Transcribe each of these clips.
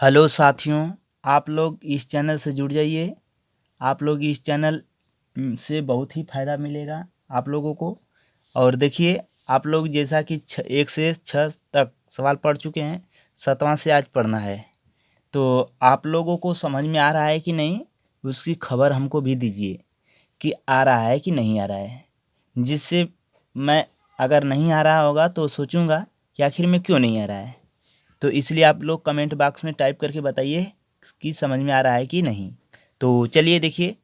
Hello साथियों, आप लोग इस चैनल से जुड़ जाइए। आप लोग इस चैनल से बहुत ही फ़ायदा मिलेगा आप लोगों को। और देखिए, आप लोग जैसा कि 1 से 6 तक सवाल पढ़ चुके हैं, 7वां से आज पढ़ना है। तो आप लोगों को समझ में आ रहा है कि नहीं, उसकी खबर हमको भी दीजिए कि आ रहा है कि नहीं आ रहा है। जिससे मैं, अगर नहीं आ रहा होगा तो सोचूंगा कि आखिर में क्यों नहीं आ रहा है। तो इसलिए आप लोग कमेंट बॉक्स में टाइप करके बताइए कि समझ में आ रहा है कि नहीं। तो चलिए देखिए,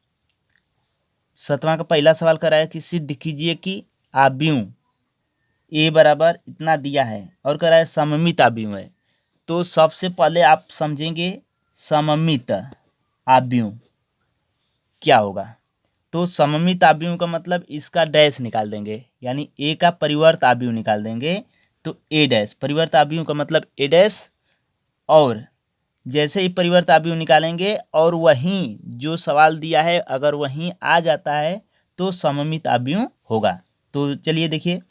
7वां का पहला सवाल कर रहा है कि सिद्ध कीजिए कि आव्यूह ए बराबर इतना दिया है, और कर रहा है सममित आव्यूह है। तो सबसे पहले आप समझेंगे सममित आव्यूह क्या होगा। तो सममित आव्यूह का मतलब इसका डैश निकाल देंगे, यानी ए का परिवर्त आव्यूह निकाल देंगे। तो ए डैश परिवर्त आव्यूह का मतलब ए डैश, और जैसे ही परिवर्त आव्यूह निकालेंगे और वहीं जो सवाल दिया है अगर वहीं आ जाता है तो सममित आव्यूह होगा। तो चलिए देखिए,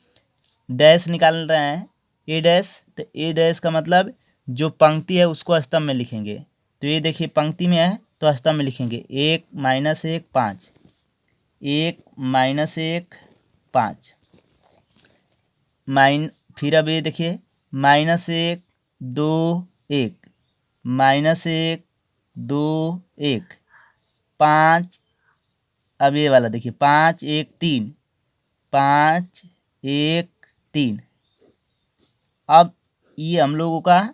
डैश निकाल रहे हैं ए डैश। तो ए डैश का मतलब जो पंक्ति है उसको स्तंभ में लिखेंगे। तो ये देखिए पंक्ति में है तो स्तंभ में लिखेंगे 1 - 1 5, 1 - 1 5 फिर अब ये देखिए -1 2 1, -1 2 1 5। अब ये वाला देखिए 5 1 3, 5 1 3। अब ये हम लोगों का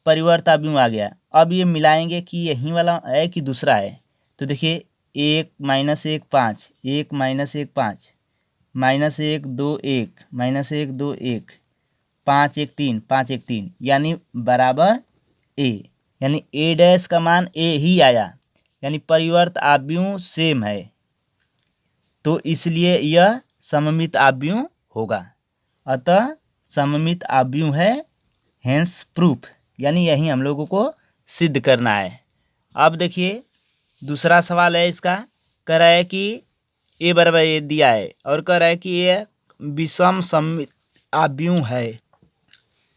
परिवर्त आव्यूह आ गया। अब ये मिलाएंगे कि यही वाला है कि दूसरा है। तो देखिए 1 - 1 5, 1 - 1 5, -1 2 1, -1 2 1, 5 1 3, 5 1 3, यानी बराबर ए। यानी ए डैश का मान ए ही आया, यानी परिवर्त आव्यूह सेम है, तो इसलिए यह सममित आव्यूह होगा। अतः सममित आव्यूह है, हेंस प्रूफ, यानी यही हम लोगों को सिद्ध करना है। अब देखिए दूसरा सवाल है इसका, कह रहा है कि ए बराबर ए दिया है और कह रहा है कि ये विषम सममित आव्यूह है।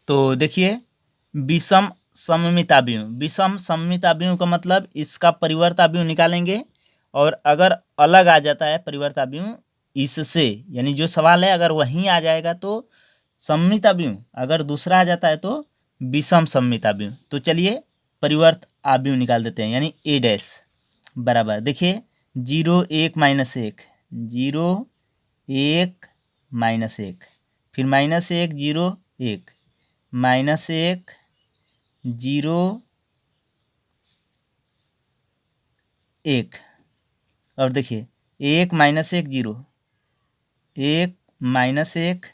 तो देखिए विषम सममित आव्यूह, विषम सममित आव्यूह का मतलब इसका परिवर्त आव्यूह निकालेंगे, और अगर अलग आ जाता है परिवर्त आव्यूह इससे, यानी जो सवाल है अगर वहीं आ जाएगा तो सममित आव्यूह, अगर दूसरा आ जाता है तो विषम सममित आव्यूह। तो चलिए परिवर्त आव्यूह निकाल देते हैं, यानी ए डैश बराबर देखिए 0 1 - 1, 0 1 -1, फिर -1 0 1, -1 0 1, और देखिए 1 - 1 0, 1 - 1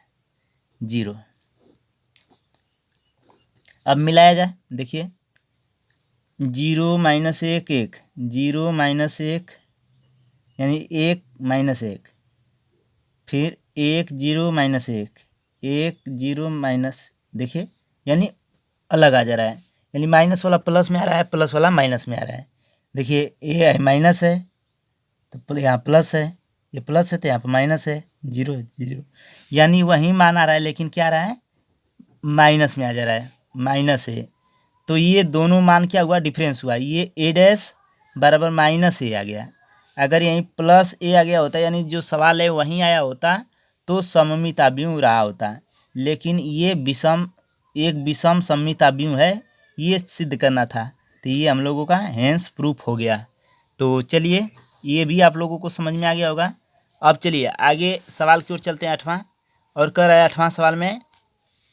0। अब मिलाया जाए, देखिए 0 - 1 1, 0 - 1, यानी 1 - 1, फिर 1 0 - 1, 1 0 माइनस, देखिए यानी अलग आ जा रहा है, यानी माइनस वाला प्लस में आ रहा है, प्लस वाला माइनस में आ रहा है। देखिए ये माइनस है तो यहाँ प्लस है, ये प्लस है तो यहाँ पर माइनस है, 0 0, यानी वही मान आ रहा है लेकिन क्या आ रहा है, माइनस में आ जा रहा है, माइनस है। तो ये दोनों मान क्या हुआ, डिफरेंस हुआ, ये ए डैश बराबर माइनस ए आ गया। अगर यहीं प्लस ए आ गया होता, यानी जो सवाल है वहीं आया होता, तो सममित आव्यूह रहा होता। लेकिन ये एक विषम सममित आव्यूह है, ये सिद्ध करना था, तो ये हम लोगों का हेंस प्रूफ हो गया। तो चलिए ये भी आप लोगों को समझ में आ गया होगा। अब चलिए आगे सवाल की ओर चलते हैं 8वां, और कर रहा है 8वां सवाल में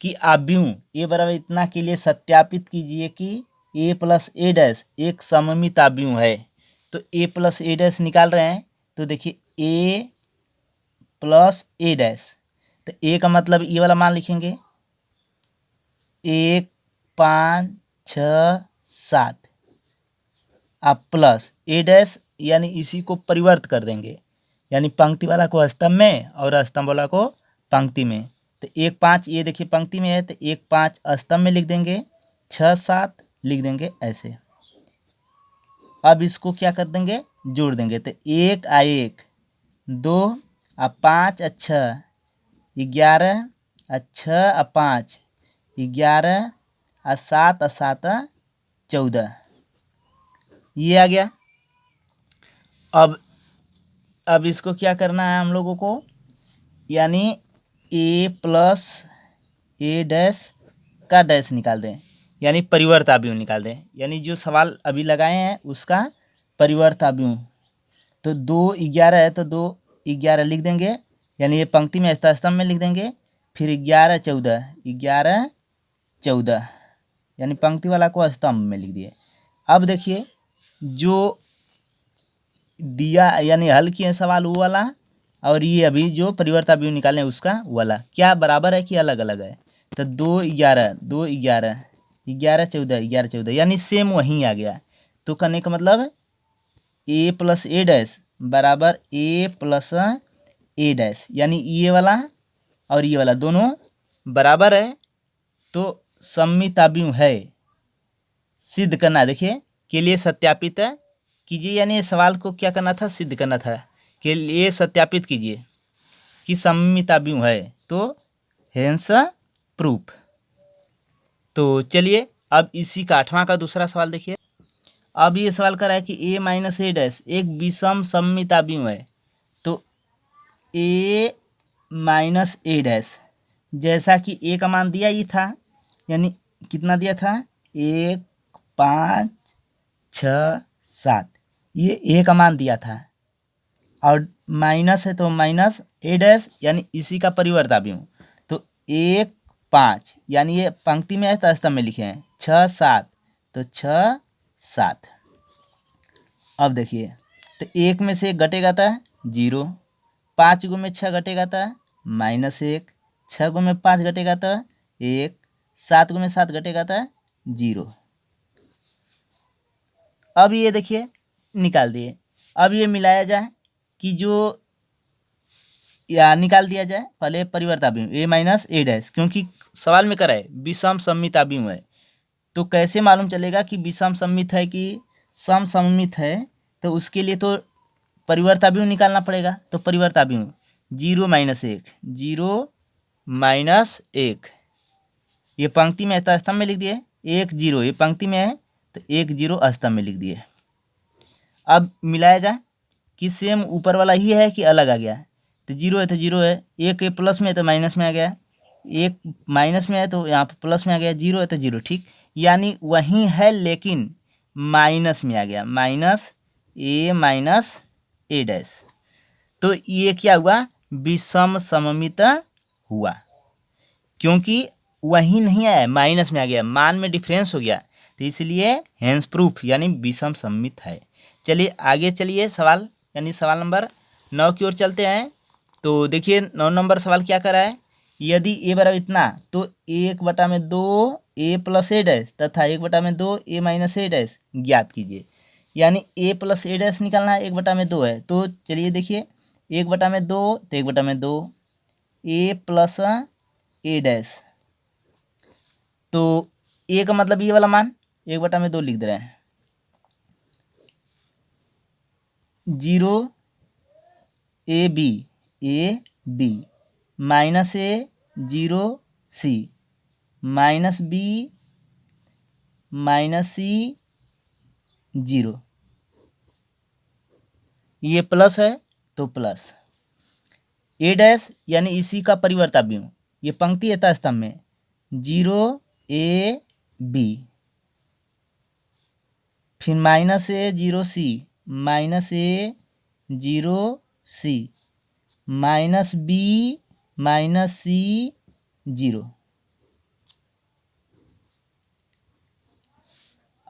कि आव्यूह ए बराबर इतना के लिए सत्यापित कीजिए कि ए प्लस ए डैश एक सममित आव्यूह है। तो ए प्लस ए डैश निकाल रहे हैं, तो देखिए ए प्लस ए डैश, तो ए का मतलब ये वाला मान लिखेंगे 1 5 6 7, आप प्लस ए डैश, यानी इसी को परिवर्त कर देंगे, यानी पंक्ति वाला को स्तंभ में और स्तंभ वाला को पंक्ति में। तो 1 5 ये देखिए पंक्ति में है तो 1 5 स्तंभ में लिख देंगे, 6 7 लिख देंगे ऐसे। अब इसको क्या कर देंगे, जोड़ देंगे, तो 1 आ 1 2 आ 5 आ 6, 11 आ 6 आ 5 11 आ 7 आ 7 14, ये आ गया। अब इसको क्या करना है हम लोगों को, यानी ए प्लस ए डैश का डैश निकाल दें, यानी परिवर्त अवयव निकाल दें, यानी जो सवाल अभी लगाए हैं उसका परिवर्त अवयव। तो 2 11 है तो 2 11 लिख देंगे, यानी ये पंक्ति में स्तंभ में लिख देंगे। फिर 11 14, 11 14, यानी पंक्ति वाला को स्तंभ में लिख दिए। अब देखिए जो दिया यानी हल किए सवाल वो वाला, और ये अभी जो परिवर्त अवयव निकालने उसका वाला क्या बराबर है कि अलग अलग है। तो 2 11 2 11 11 14 11 14, यानी सेम वहीं आ गया। तो करने का मतलब ए प्लस ए डैश बराबर ए प्लस ए डैश, यानी ये वाला और ये वाला दोनों बराबर है तो सममित अवयव है। सिद्ध करना, देखिए के लिए सत्यापित कीजिए, यानी सवाल को क्या करना था, सिद्ध करना था। के लिए सत्यापित कीजिए कि सममित अवयव है, तो हेंस प्रूफ। तो चलिए अब इसी का 8वां का दूसरा सवाल देखिए। अब ये सवाल कर रहा है कि ए माइनस ए डैश एक विषम सममित अवयव है। तो ए माइनस ए डैश, जैसा कि ए का मान दिया ही था, यानी कितना दिया था, 1 5 6 7, ये ए का मान दिया था, और माइनस है तो माइनस ए डैश, यानी इसी का परिवर्त अवयव। तो 1 5, यानी ये पंक्ति में है तो स्तंभ में लिखे हैं। 6 7, तो 6 7। अब देखिए तो 1 में से 1 घटेगा था 0, 5 गुणे 6 घटेगा था -1, 6 गुणे 5 घटेगा था 1, 7 गुणे 7 घटेगा था 0। अब ये देखिए निकाल दिए। अब ये मिलाया जाए कि जो या निकाल दिया जाए, पहले परिवर्त अवयव ए माइनस ए डैश, क्योंकि सवाल में करा है विषम सममित अवयव है। तो कैसे मालूम चलेगा कि विषम सममित है कि सम सममित है, तो उसके लिए तो परिवर्त अवयव निकालना पड़ेगा। तो परिवर्त अवयव 0 - 1, 0 - 1, ये पंक्ति में है तो स्तंभ में लिख दिए। 1 0, ये पंक्ति में है तो 1 0 स्तंभ में लिख दिए। अब मिलाया जाए कि सेम ऊपर वाला ही है कि अलग आ गया। तो 0 है तो 0 है, 1 प्लस में है तो माइनस में आ गया, 1 माइनस में है तो यहाँ पर प्लस में आ गया, 0 है तो 0, ठीक, यानी वही है लेकिन माइनस में आ गया, माइनस ए डैश। तो ये क्या हुआ, विषम सममित हुआ, क्योंकि वही नहीं आया, माइनस में आ गया, मान में डिफरेंस हो गया, तो इसलिए हेंस प्रूफ यानी विषम सममित है। चलिए आगे चलिए सवाल, यानी सवाल नंबर 9 की ओर चलते हैं। तो देखिए 9 नंबर सवाल क्या कर रहा है, यदि ए बराबर इतना तो 1/2 ए प्लस ए डैश तथा 1/2 ए माइनस ए डैश ज्ञात कीजिए। यानी ए प्लस ए डैश निकालना है, 1/2 है, तो चलिए देखिए 1/2 तो 1/2 ए प्लस ए डैश, तो ए का मतलब ये वाला मान 1/2 लिख दे रहे हैं। 0 A B minus A 0 C minus B minus C 0, ये प्लस है तो प्लस ए डैश, यानी इसी का परिवर्त अवयव, ये पंक्ति है स्तंभ में 0 ए बी, फिर minus A 0 C minus A 0 C minus B minus C 0।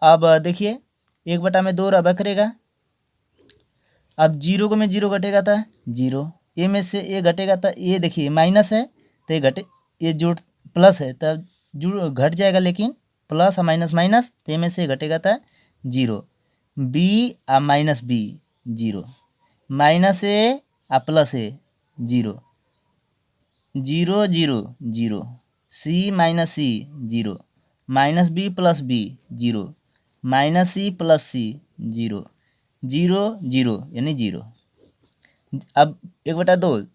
अब देखिए 1/2 रबा करेगा। अब 0 को में 0 घटेगा था 0, ए में से ए घटेगा था, ये देखिए माइनस है तो ये घटे, ये जोड़ प्लस है तब जुड़ घट जाएगा, लेकिन प्लस और माइनस माइनस, तो ए में से घटेगा था 0, बी आ माइनस बी 0, माइनस ए आ plus A 0, 0 0 0, C minus C 0, minus B plus B 0, minus C plus C 0, 0 0 यानी 0। अब 1/2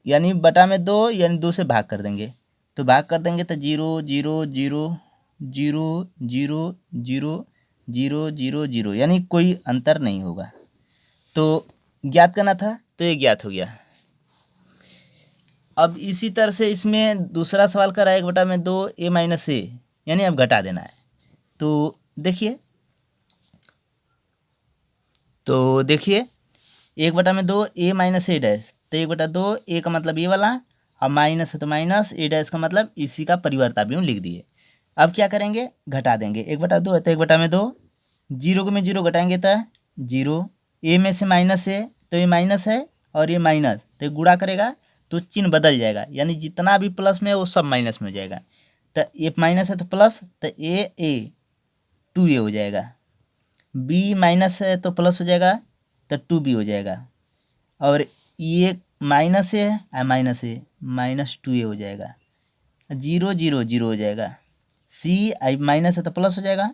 यानी बटा में 2, यानी 2 से भाग कर देंगे, तो भाग कर देंगे तो 0 0 0 zero zero zero zero zero zero, यानी कोई अंतर नहीं होगा। तो ज्ञात करना था, तो ये ज्ञात हो गया। अब इसी तरह से इसमें दूसरा सवाल कर रहा है 1/2 ए माइनस ए, यानी अब घटा देना है। तो देखिए 1/2 ए माइनस ए डैश, तो 1/2 ए का मतलब ये वाला, अब माइनस है तो माइनस, ए डैश का मतलब इसी का परिवर्त अभिव्यंजक लिख दिए। अब क्या करेंगे, घटा देंगे। 1/2 है तो 1/2, जीरो को में जीरो घटाएंगे तो जीरो, ए में से माइनस है तो ये माइनस है और ये माइनस, तो गुणा करेगा तो चिन्ह बदल जाएगा, यानी जितना भी प्लस में है वो सब माइनस में हो जाएगा। तो ए माइनस है तो प्लस, तो ए 2a हो जाएगा। बी माइनस है तो प्लस हो जाएगा, तो 2b हो जाएगा। और ये माइनस है माइनस है, -2a हो जाएगा। जीरो जीरो जीरो हो जाएगा। सी आई माइनस है तो प्लस हो जाएगा,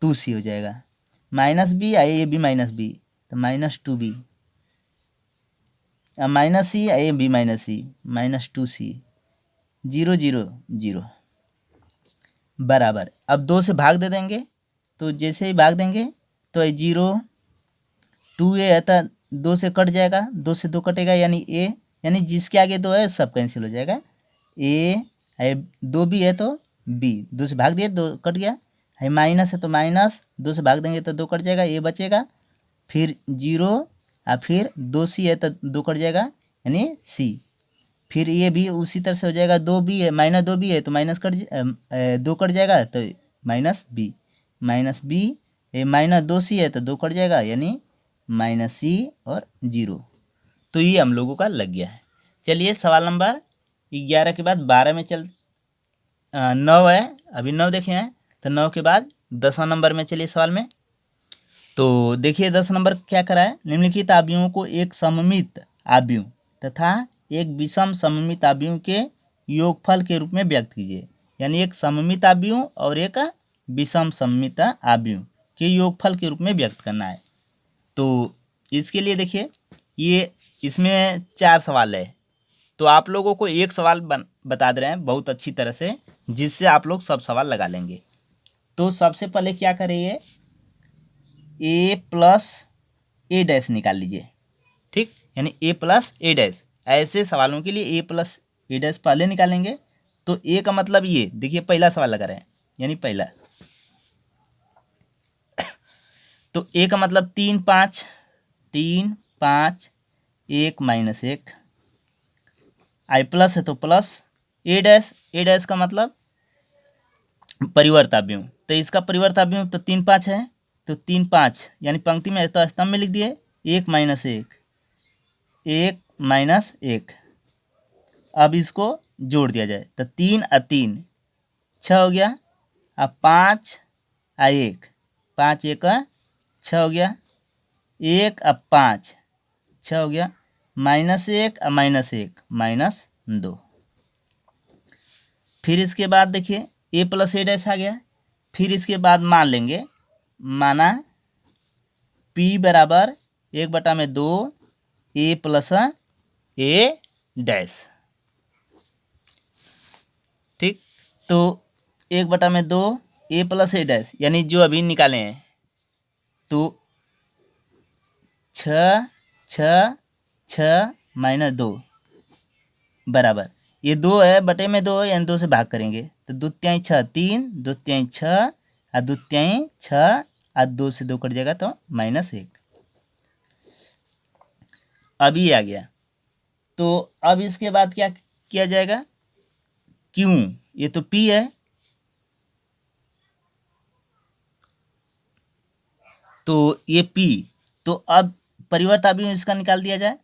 2c हो जाएगा। Minus B I A B minus B, तो -2b, minus C I B minus C, -2c, zero zero zero बराबर। अब 2 से भाग दे देंगे, तो जैसे ही भाग देंगे तो ये 0 2a है तो 2 से कट जाएगा, 2 से 2 कटेगा यानी a, यानी जिसके आगे 2 है सब कैंसिल हो जाएगा। a है 2b है तो b, 2 से भाग दिए 2 कट गया, है माइनस है तो माइनस, 2 से भाग देंगे तो 2 कट जाएगा, a बचेगा, फिर 0 और फिर 2c है तो 2 कट जाएगा यानी c, फिर ये भी उसी तरह से हो जाएगा, 2b है -2b है तो माइनस कट 2 कट जाएगा तो -b, -b -2c है तो 2 कट जाएगा यानी -c और 0। तो ये हम लोगों का लग गया है। चलिए सवाल नंबर 11 के बाद 12 में 9 है, अभी 9 देखे हैं, तो 9 के बाद 10वां नंबर में चलिए सवाल में। तो देखिए 10 नंबर क्या करा है, निम्नलिखित आव्यूहों को एक सममित आव्यूह तथा एक विषम सममित आव्यूह के योगफल के रूप में व्यक्त कीजिए। यानी एक सममित आव्यूह और एक विषम सममित आव्यूह के योगफल के रूप में व्यक्त करना है। तो इसके लिए देखिए ये इसमें 4 सवाल है, तो आप लोगों को एक सवाल बता दे रहे हैं बहुत अच्छी तरह से, जिससे आप लोग सब सवाल लगा लेंगे। तो सबसे पहले क्या करिए, a प्लस ए डैश निकाल लीजिए, ठीक, यानी a प्लस ए डैश। ऐसे सवालों के लिए a प्लस ए डैश पहले निकालेंगे। तो a का मतलब ये देखिए पहला सवाल लगा रहे हैं, यानी पहला। तो a का मतलब 3 5, 3 5 1 -1, आई प्लस है तो प्लस, ए डैश का मतलब परिवर्त अव्यूह, तो इसका परिवर्त अव्यूह तो 3 5 है, तो 3 5 यानी पंक्ति में है तो स्तंभ में लिख दिए 1 -1, 1 -1। अब इसको जोड़ दिया जाए तो 3 और 3 6 हो गया, अब 5 और 1 5 1 6 हो गया, 1 अब 5 6 हो गया, -1 और -1 -2। फिर इसके बाद देखिए a प्लस ए डैश आ गया। फिर इसके बाद मान लेंगे, माना p बराबर 1/2 a प्लस ए डैश, ठीक। तो 1/2 a प्लस ए डैश यानी जो अभी निकाले हैं, तो 6 6 6 -2 बराबर, ये 2 है बटे में 2 है यानी 2 से भाग करेंगे तो 2 तिहाई 6 3, 2 तिहाई 6 और 2 तिहाई 6 और 2 से 2 कट जाएगा तो -1। अभी आ गया। तो अब इसके बाद क्या किया जाएगा, क्यों, ये तो p है, तो ये p, तो अब परिवर्त अभी इसका निकाल दिया जाए,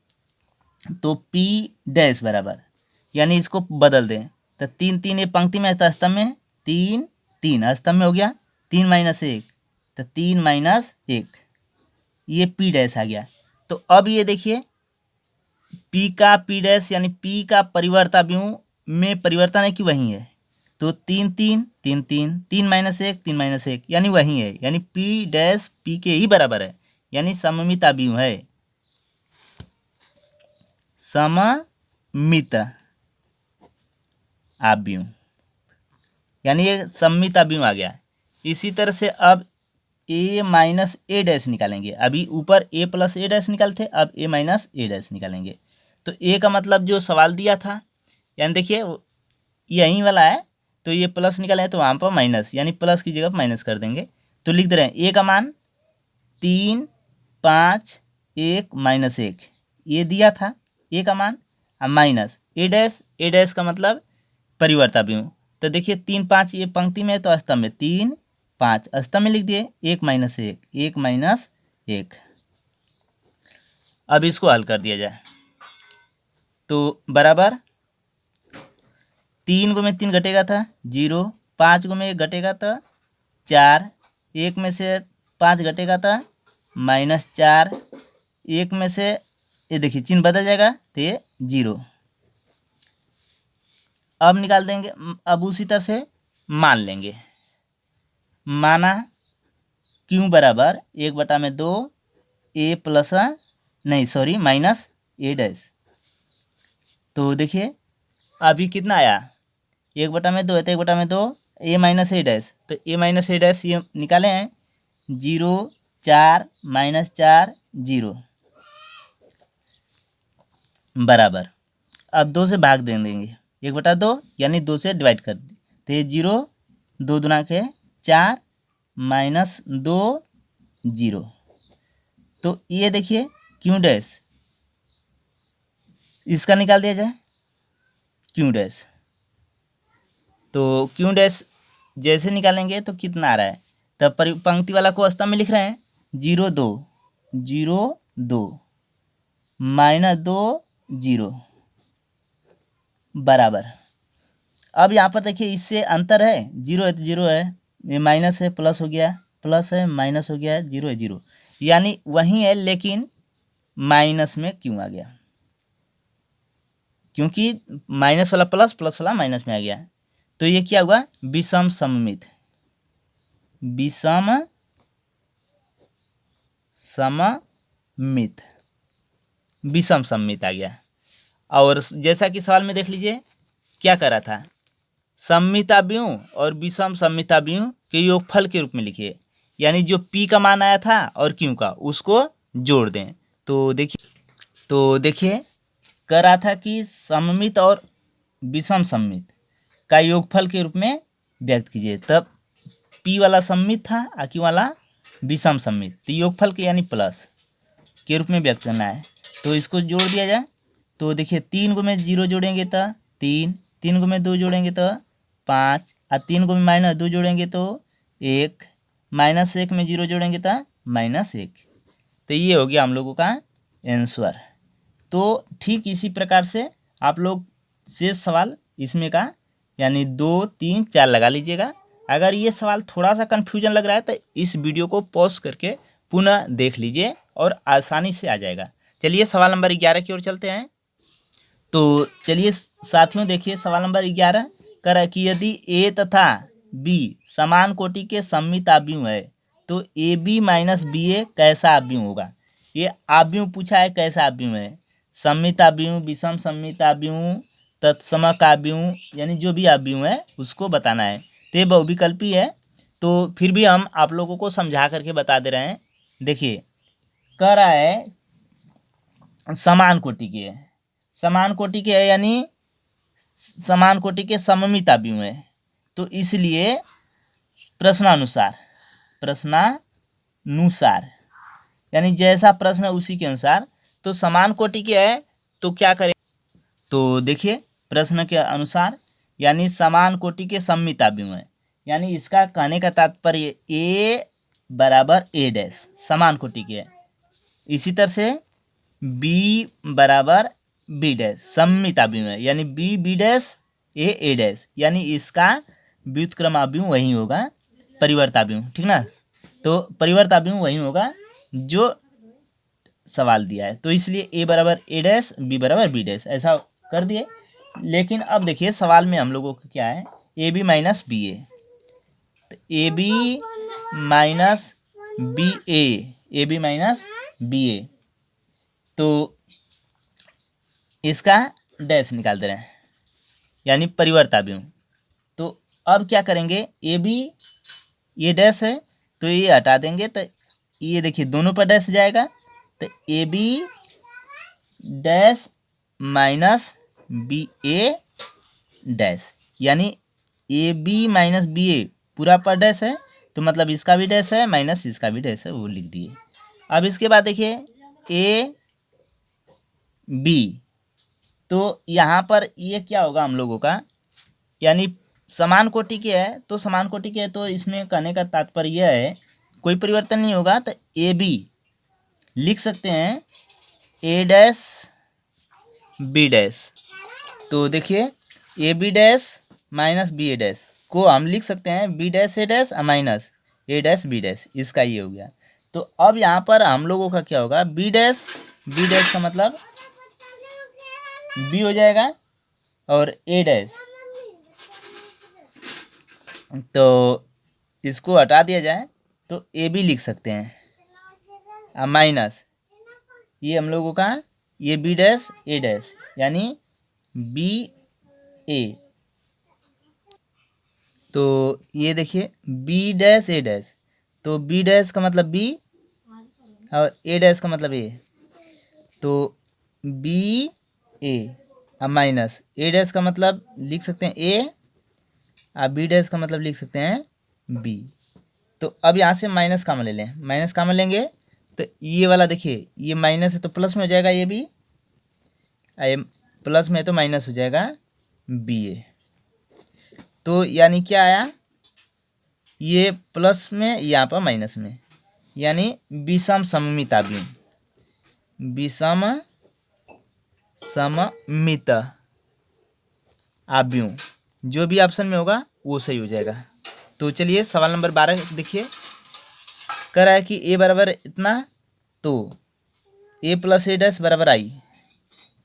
तो p डैश बराबर, यानी इसको बदल दें तो 3 3 ये पंक्ति में है तो स्तंभ में 3 3 स्तंभ में हो गया, 3 -1 तो 3 -1, ये p डैश आ गया। तो अब ये देखिए p का p डैश यानी p का परिवर्त अव्यूह में परिवर्तन है कि वही है, तो 3 3 3 3 3 -1 3 -1 यानी वही है, यानी p डैश p के ही बराबर है, यानी सममित अव्यूह है, सममित अव्यूह। यानी ये सममित अभिव्यंजक आ गया। इसी तरह से अब a माइनस ए डैश निकालेंगे। अभी ऊपर a प्लस ए डैश निकालते, अब a माइनस ए डैश निकालेंगे। तो a का मतलब जो सवाल दिया था, यानी देखिए यहीं वाला है, तो ये प्लस निकालें तो वहाँ पर माइनस, यानी प्लस की जगह माइनस कर देंगे। तो लिख दे रहे हैं a का मान 3, 5, 1 माइनस 1, ये दिया था a का मान। अब माइनस ए डैश का मतलब परिवर्त अभिव्यंजक। तो देखिए 3, 5 ये पंक्ति में है तो स्तंभ में 3, 5 स्तंभ में लिख दिए 1 माइनस 1, 1 माइनस 1। अब इसको हल कर दिया जाए तो बराबर 3 को में 3 घटेगा था 0, 5 को में 1 घटेगा था 4, 1 में से 5 घटेगा था -4, 1 में से ये देखिए चिन्ह बदल जाएगा तो ये 0। अब निकाल देंगे, अब उसी तरह से मान लेंगे। माना क्यों बराबर 1/2 a प्लस नहीं सॉरी माइनस ए डैश। तो देखिए अभी कितना आया 1/2 है तो 1/2 a माइनस ए डैश। तो a माइनस ए डैश ये निकाले हैं 0, 4 -4 0 बराबर। अब 2 से भाग दे देंगे 1/2 यानी 2 से डिवाइड कर दी तो ये 0, 2 दूना के 4 -2 0। तो ये देखिए क्यों डैश, इसका निकाल दिया जाए क्यों डैश। तो क्यों डैश जैसे निकालेंगे तो कितना आ रहा है, तब पंक्ति वाला को स्तंभ में लिख रहे हैं 0, 2 0 2 -2 0 बराबर। अब यहाँ पर देखिए इससे अंतर है, 0 है तो 0 है, ये माइनस है प्लस हो गया, प्लस है माइनस हो गया, 0 है 0, यानी वही है लेकिन माइनस में क्यों आ गया, क्योंकि माइनस वाला प्लस, प्लस वाला माइनस में आ गया। तो ये क्या हुआ विषम सममित, विषम सममित, विषम सममित आ गया। और जैसा कि सवाल में देख लीजिए क्या करा था, सममित अभिव्यंजक और विषम सममित अभिव्यंजक के योगफल के रूप में लिखिए, यानी जो p का मान आया था और q का उसको जोड़ दें। तो देखिए कह रहा था कि सममित और विषम सममित का योगफल के रूप में व्यक्त कीजिए, तब p वाला सममित था और q वाला विषम सममित, तो योगफल के यानी प्लस के रूप में व्यक्त करना है। तो इसको जोड़ दिया जाए तो देखिए 3 को में 0 जोड़ेंगे तो 3, 3 को में 2 जोड़ेंगे तो 5 और 3 को में -2 जोड़ेंगे तो 1, -1 में 0 जोड़ेंगे तो -1। तो ये हो गया हम लोगों का आंसर। तो ठीक इसी प्रकार से आप लोग शेष सवाल इसमें का यानी 2, 3, 4 लगा लीजिएगा। अगर ये सवाल थोड़ा सा कन्फ्यूजन लग रहा है तो इस वीडियो को पॉज करके पुनः देख लीजिए और आसानी से आ जाएगा। चलिए सवाल नंबर 11 की ओर चलते हैं। तो चलिए साथियों देखिए सवाल नंबर 11 कर कि यदि a तथा b समान कोटि के सममित अभिव्यंजक है तो ab माइनस ba कैसा अभिव्यंजक होगा। ये अभिव्यंजक पूछा है, कैसा अभिव्यंजक है, सममित अभिव्यंजक, विषम सममित अभिव्यंजक, तत्समक अभिव्यंजक, यानी जो भी अभिव्यंजक है उसको बताना है। तो ये बहुविकल्पी है, तो फिर भी हम आप लोगों को समझा करके बता दे रहे हैं। देखिए कह रहा है समान कोटि के, समान कोटि के है यानी समान कोटि के सममित अभिव्यंजक है, तो इसलिए प्रश्नानुसार यानी जैसा प्रश्न है उसी के अनुसार, तो समान कोटि के है तो क्या करें, तो देखिए प्रश्न के अनुसार यानी समान कोटि के सममित अभिव्यंजक है, यानी इसका कहने का तात्पर्य a बराबर a डैश समान कोटि के है। इसी तरह से b बराबर b डैश सममित अभिव्यंजक है, यानी b डैश a डैश, यानी इसका व्युत्क्रम अभिव्यंजक वही होगा परिवर्त अभिव्यंजक, ठीक ना। तो परिवर्त अभिव्यंजक वही होगा जो सवाल दिया है, तो इसलिए a बराबर a डैश b बराबर b डैश ऐसा कर दिए। लेकिन अब देखिए सवाल में हम लोगों को क्या है ए बी माइनस बी ए, तो ए बी माइनस बी ए, तो इसका डैश निकाल दे रहे हैं यानी परिवर्त अभिव्यंजक। तो अब क्या करेंगे, ए बी ये डैश है तो ये हटा देंगे, तो ये देखिए दोनों पर डैश जाएगा, तो A B dash minus B A dash, यानी A B minus B A पूरा पर डैश है, तो मतलब इसका भी डैश है माइनस इसका भी डैश है, वो लिख दिए। अब इसके बाद देखिए ए बी, तो यहाँ पर ये क्या होगा हम लोगों का, यानी समान कोटि के है तो समान कोटि के है, तो इसमें कहने का तात्पर्य यह है कोई परिवर्तन नहीं होगा, तो ए बी लिख सकते हैं ए डैश बी डैश। तो देखिए A B dash minus B A dash को हम लिख सकते हैं B dash A dash minus A dash B dash, इसका ये हो गया। तो अब यहाँ पर हम लोगों का क्या होगा, बी डैश का मतलब बी हो जाएगा, और ए डैश, तो इसको हटा दिया जाए तो ए बी लिख सकते हैं, माइनस ये हम लोगों का ये बी डैश ए डैश, यानी बी ए, तो ये देखिए बी डैश ए डैश, तो बी डैश का मतलब बी और ए डैश का मतलब ए, तो B A minus A dash का मतलब लिख सकते हैं ए, और बी डैश का मतलब लिख सकते हैं बी। तो अब यहाँ से माइनस कामन ले लें, माइनस कामन लेंगे तो ये वाला देखिए ये माइनस है तो प्लस में हो जाएगा ये बी, प्लस में है तो माइनस हो जाएगा बी ए। तो यानी क्या आया, ये प्लस में यहाँ पर माइनस में, यानी विषम सममित आव्यूह, विषम सममित आव्यूह, जो भी ऑप्शन में होगा वो सही हो जाएगा। तो चलिए सवाल नंबर 12 देखिए, कह रहा है कि ए बराबर इतना, तो ए प्लस ए डैश बराबर आई,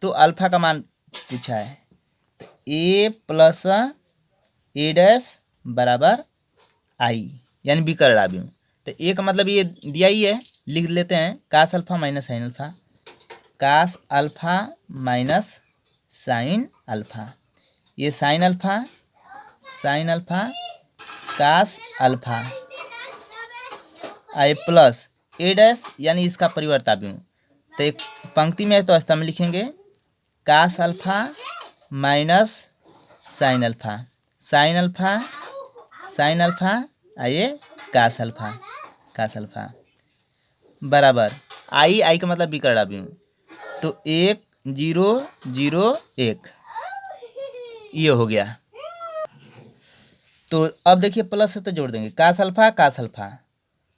तो अल्फा का मान पूछा है, तो ए प्लस ए डैश बराबर आई, यानी विकर्ण आव्यूह। तो ए का मतलब ये दिया ही है, लिख लेते हैं cos alpha minus sine alpha, cos alpha minus sine alpha, ये sine alpha cos alpha I plus A dash, यानी इसका परिवर्त आव्यूह। तो एक पंक्ति में है तो स्तंभ में लिखेंगे cos alpha minus sine alpha आइए कास अल्फा बराबर आई का मतलब विकर्ण आव्यूह, तो 1 0 0 1 ये हो गया। तो अब देखिए प्लस है तो जोड़ देंगे cos alpha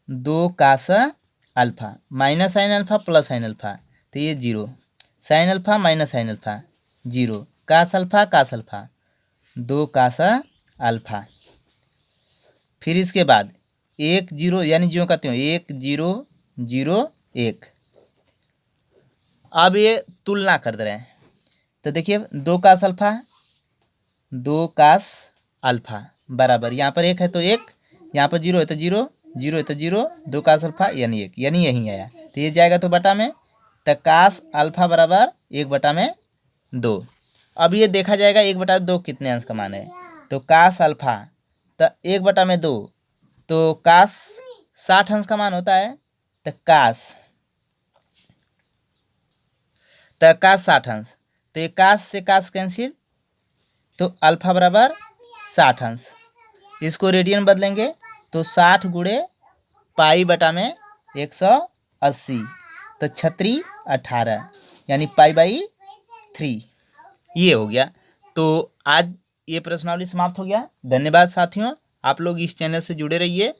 2 cos alpha minus sine alpha plus sine alpha, तो ये 0, sine alpha minus sine alpha 0, cos alpha 2 cos alpha. फिर इसके बाद 1 0, यानी जो कहते हो 1 0 0 1। अब ये तुलना कर दे रहे हैं, तो देखिए 2 कास अल्फा बराबर, यहाँ पर 1 है तो 1, यहाँ पर 0 है तो 0, 0 है तो 0, 2 कास अल्फा यानी 1, यानी यहीं आया, तो ये जाएगा तो बटा में, तो कास अल्फा बराबर 1/2। अब ये देखा जाएगा 1/2 कितने अंश का मान है, तो कास अल्फा तो 1/2, तो कास 60 अंश का मान होता है, तो कास 60 अंश, तो ये कास से कास कैंसिल, तो अल्फा बराबर 60 अंश, इसको रेडियन बदलेंगे तो 60 गुणे पाई बटा में 180, तो 36 18, यानी पाई/3 ये हो गया। तो आज ये प्रश्नावली समाप्त हो गया। धन्यवाद साथियों, आप लोग इस चैनल से जुड़े रहिए।